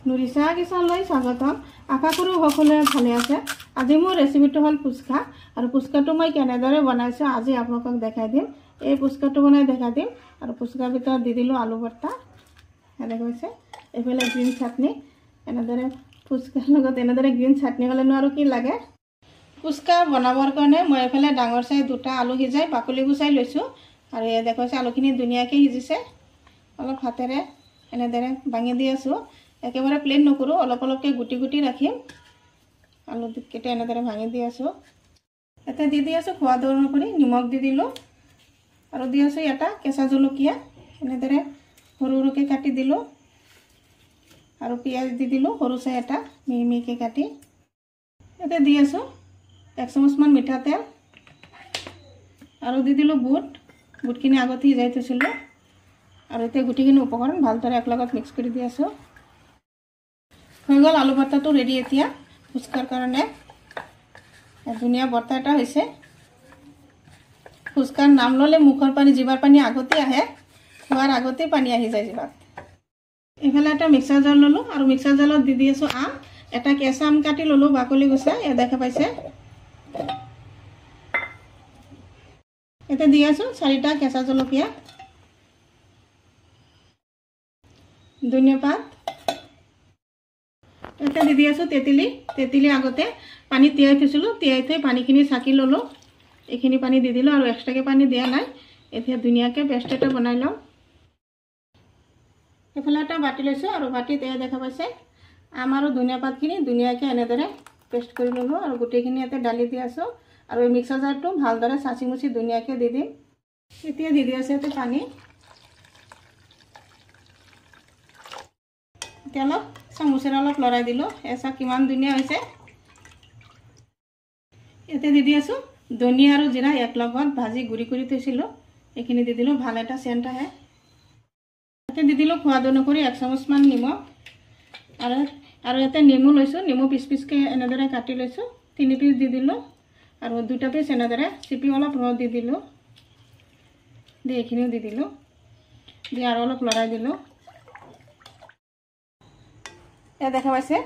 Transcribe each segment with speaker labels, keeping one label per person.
Speaker 1: নুৰিছা কিচনলৈ স্বাগতম। আশা কৰোঁ সকলোৱে ভালে আছে। আজি মোৰ ৰেচিপিটো হ'ল ফুচকা আৰু ফুচকাটো মই কেনেদৰে বনাইছোঁ আজি আপোনালোকক দেখাই দিম। এই ফুচকাটো বনাই দেখাই দিম আৰু ফুচকাৰ ভিতৰত দি দিলোঁ আলু ভৰ্তা, এনেকৈ হৈছে এইফালে গ্ৰীণ চাটনি। এনেদৰে ফুচকাৰ লগত এনেদৰে গ্ৰীণ চাটনি হ'লেনো আৰু কি লাগে। ফুচকা বনাবৰ কাৰণে মই এইফালে ডাঙৰ চাই 2টা আলু সিজাই বাকলি গুচাই লৈছোঁ আৰু এই দেখুৱাইছে আলুখিনি ধুনীয়াকৈ সিজিছে। অলপ হাতেৰে এনেদৰে ভাঙি দি আছোঁ, একেবাৰে প্লেন নকৰোঁ, অলপ অলপকৈ গুটি গুটি ৰাখিম। আলুকেইটা এনেদৰে ভাঙি দি আছোঁ। ইয়াতে দি আছোঁ সোৱাদ অনুসৰি নিমখ দি দিলোঁ আৰু দি আছোঁ এটা কেঁচা জলকীয়া এনেদৰে সৰু সৰুকৈ কাটি দিলোঁ আৰু পিঁয়াজ দি দিলোঁ সৰু চাই এটা মিহি মিহিকৈ কাটি। ইয়াতে দি আছোঁ 1 চামুচমান মিঠাতেল আৰু দি দিলোঁ বুটখিনি আগতে সিজাই থৈছিলোঁ আৰু এতিয়া গুটিখিনি উপকৰণ ভালদৰে একলগত মিক্স কৰি দি আছোঁ। হৈ গ'ল আলু ভৰ্তাটো ৰেডি। এতিয়া ফুচকাৰ কাৰণে ধুনীয়া ভৰ্তা এটা হৈছে। ফুচকাৰ নাম ল'লে মুখৰ পানী জিভাৰ পানী আগতে আহে, খোৱাৰ আগতেই পানী আহি যায় জিভাত। এইফালে এটা মিক্সাৰ জাল ল'লোঁ আৰু মিক্সাৰ জালত দি আছোঁ আম। এটা কেঁচা আম কাটি ল'লোঁ বাকলি গুচাই, এয়া দেখা পাইছে। এতিয়া দি আছোঁ 4টা কেঁচা জলকীয়া, ধনিয়া পাত। এতিয়া দি আছোঁ তেঁতেলী আগতে পানী তিয়াই থৈছিলোঁ, তিয়াই থৈ পানীখিনি চাকি ল'লোঁ। এইখিনি পানী দি দিলোঁ আৰু এক্সট্ৰাকৈ পানী দিয়া নাই। এতিয়া ধুনীয়াকৈ পেষ্ট এটা বনাই লওঁ। এইফালে এটা বাটি লৈছোঁ আৰু বাটিত এয়া দেখা পাইছে আম আৰু ধনিয়া পাতখিনি ধুনীয়াকৈ এনেদৰে পেষ্ট কৰি ল'লোঁ আৰু গোটেইখিনি ইয়াতে ডালি দি আছোঁ আৰু এই মিক্সাৰ জাৰটো ভালদৰে চাচি মুচি ধুনীয়াকৈ দি দিম। এতিয়া দি আছে ইয়াতে পানী। এতিয়া অলপ চামুচেৰে অলপ লৰাই দিলোঁ। এচা কিমান ধুনীয়া হৈছে। ইয়াতে দি আছোঁ ধনিয়া আৰু জিৰা একলগত ভাজি গুড়ি কৰি থৈছিলোঁ, এইখিনি দি দিলোঁ, ভাল এটা চেণ্ট আহে। ইয়াতে দি দিলোঁ সোৱাদ অনুসৰি 1 চামুচমান নিমখ আৰু ইয়াতে নেমু লৈছোঁ, নেমু পিচ পিচকৈ এনেদৰে কাটি লৈছোঁ, 3 পিচ দি দিলোঁ আৰু 2টা পিচ এনেদৰে চিপি অলপ ৰস দি দিলোঁ, দি এইখিনিও দি দিলোঁ, দি আৰু অলপ লৰাই দিলোঁ। এয়া দেখা পাইছে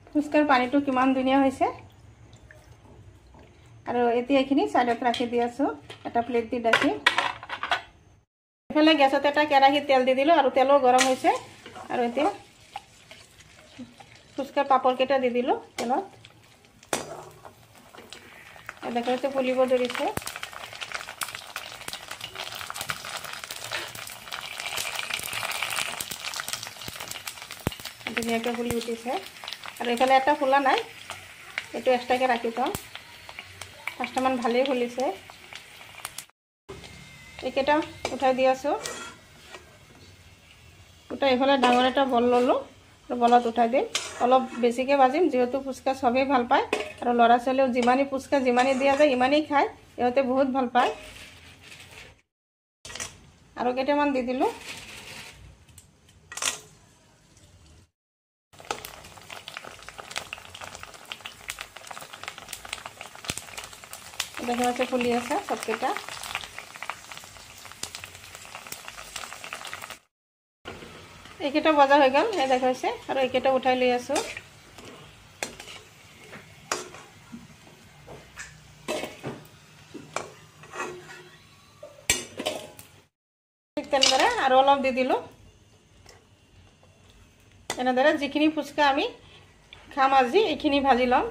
Speaker 1: ফুচকাৰ পানীটো কিমান ধুনীয়া হৈছে। আৰু এতিয়া এইখিনি সাইডত ৰাখি দি আছোঁ এটা প্লেট দি ডাকি। এইফালে গেছত এটা কেৰাহীত তেল দি দিলোঁ আৰু তেলো গৰম হৈছে আৰু এতিয়া ফুচকাৰ পাপৰকেইটা দি দিলোঁ তেলত। দেখা পাইছে ফুলিব ধৰিছে। ধুনীয়াকৈ ফুলি উঠিছে আৰু এইফালে এটা ফুলা নাই, এইটো এক্সট্ৰাকৈ ৰাখি থওঁ। 5টামান ভালেই ফুলিছে। এইকেইটা উঠাই দি আছোঁ। উঠাই এইফালে ডাঙৰ এটা বল ল'লোঁ আৰু বলত উঠাই দিম। অলপ বেছিকৈ ভাজিম, যিহেতু ফুচকা চবেই ভাল পায় আৰু ল'ৰা ছোৱালীও যিমানেই ফুচকা যিমানেই দিয়া যায় ইমানেই খায়, সিহঁতে বহুত ভাল পায়। আৰু কেইটামান দি দিলোঁ। দেখা পাচ্ছে ফুলি আছে সবকেইটা। এইকেইটা বজা হৈ গ'ল, এই দেখা পাইছে আৰু এইকেইটা উঠাই লৈ আছোঁ। ঠিক তেনেদৰে আৰু অলপ দি দিলোঁ। এনেদৰে যিখিনি ফুচকা আমি খাম আজি এইখিনি ভাজি ল'ম,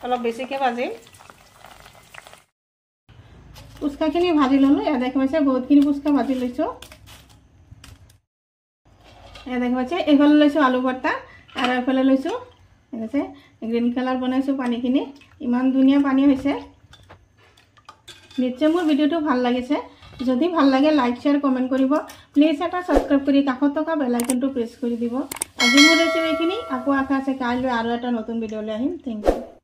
Speaker 1: অলপ বেছিকৈ ভাজিম। ফুচকাখিনি ভাজি ল'লোঁ। এয়া দেখা পাইছে বহুতখিনি ফুচকা ভাজি লৈছোঁ। এয়া দেখা পাইছে এইফালে লৈছোঁ আলু ভৰ্তা আৰু এইফালে লৈছোঁ এনেকৈ গ্ৰীণ কালাৰ বনাইছোঁ। পানীখিনি ইমান ধুনীয়া পানী হৈছে। নিশ্চয় মোৰ ভিডিঅ'টো ভাল লাগিছে। যদি ভাল লাগে লাইক শ্বেয়াৰ কমেণ্ট কৰিব। প্লিজ এটা ছাবস্ক্ৰাইব কৰি কাষত থকা বেল আইকনটো প্ৰেছ কৰি দিব। আজি মোৰ ৰেচিপি এইখিনি। আকৌ আশা আছে কাইলৈ আৰু এটা নতুন ভিডিঅ'লৈ আহিম। Thank U.